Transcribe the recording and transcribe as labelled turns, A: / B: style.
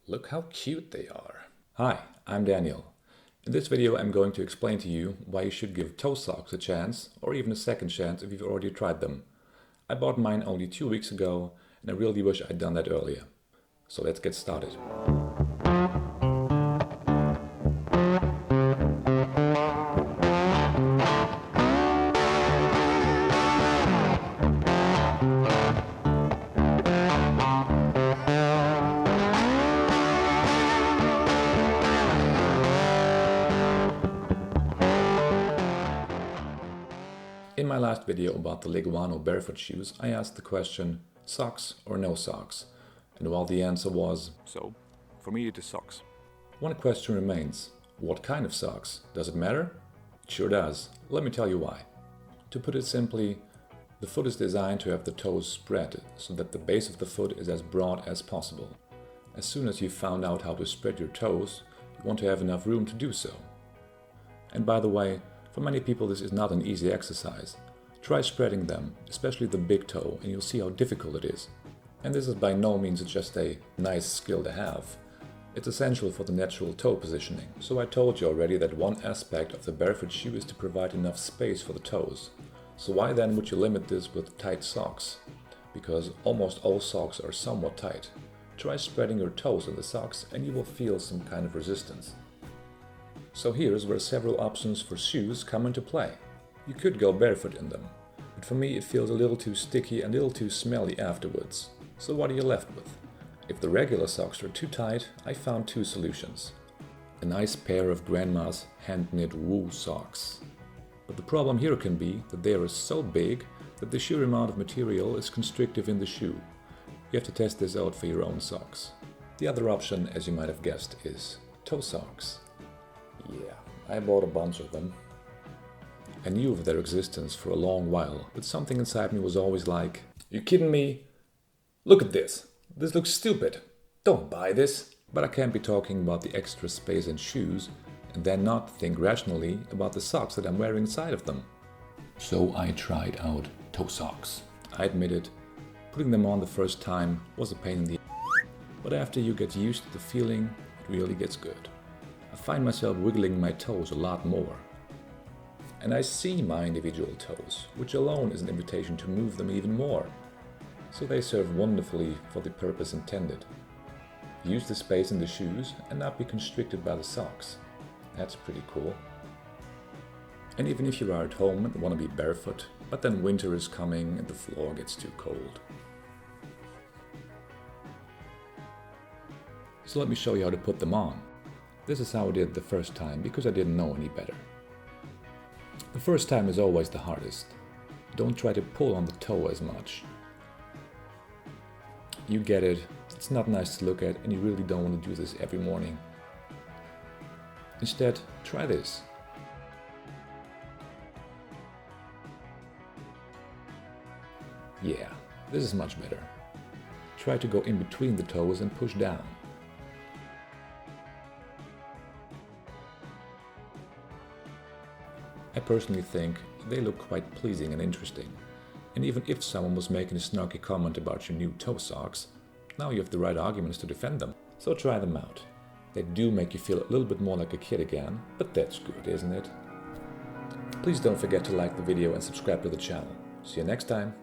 A: Look how cute they are. Hi, I'm Daniel. In this video I'm going to explain to you why you should give toe socks a chance, or even a second chance if you've already tried them. I bought mine only 2 weeks ago and I really wish I'd done that earlier. So let's get started. In my last video about the Leguano barefoot shoes, I asked the question, socks or no socks? And while the answer was,
B: So, for me it is socks.
A: one question remains. What kind of socks? Does it matter? It sure does. Let me tell you why. To put it simply, the foot is designed to have the toes spread so that the base of the foot is as broad as possible. As soon as you've found out how to spread your toes, you want to have enough room to do so. And by the way, for many people this is not an easy exercise. Try spreading them, especially the big toe, and you'll see how difficult it is. And this is by no means just a nice skill to have. It's essential for the natural toe positioning. So I told you already that one aspect of the barefoot shoe is to provide enough space for the toes. So why then would you limit this with tight socks? Because almost all socks are somewhat tight. Try spreading your toes in the socks and you will feel some kind of resistance. So here's where several options for shoes come into play. You could go barefoot in them, but for me it feels a little too sticky and a little too smelly afterwards. So what are you left with? If the regular socks are too tight, I found two solutions. A nice pair of grandma's hand-knit wool socks. But the problem here can be that they are so big that the sheer amount of material is constrictive in the shoe. You have to test this out for your own socks. The other option, as you might have guessed, is toe socks. Yeah, I bought a bunch of them. I knew of their existence for a long while, but something inside me was always like, you kidding me? Look at this. This looks stupid. Don't buy this. But I can't be talking about the extra space in shoes and then not think rationally about the socks that I'm wearing inside of them. So I tried out toe socks. I admit it, putting them on the first time was a pain in the but after you get used to the feeling, it really gets good. I find myself wiggling my toes a lot more. And I see my individual toes, which alone is an invitation to move them even more. So they serve wonderfully for the purpose intended. Use the space in the shoes and not be constricted by the socks. That's pretty cool. And even if you are at home and want to be barefoot, but then winter is coming and the floor gets too cold. So let me show you how to put them on. This is how I did it the first time, because I didn't know any better. The first time is always the hardest. Don't try to pull on the toe as much. You get it, it's not nice to look at and you really don't want to do this every morning. Instead, try this. Yeah, this is much better. Try to go in between the toes and push down. I personally think they look quite pleasing and interesting. And even if someone was making a snarky comment about your new toe socks, now you have the right arguments to defend them. So try them out. They do make you feel a little bit more like a kid again, but that's good, isn't it? Please don't forget to like the video and subscribe to the channel. See you next time.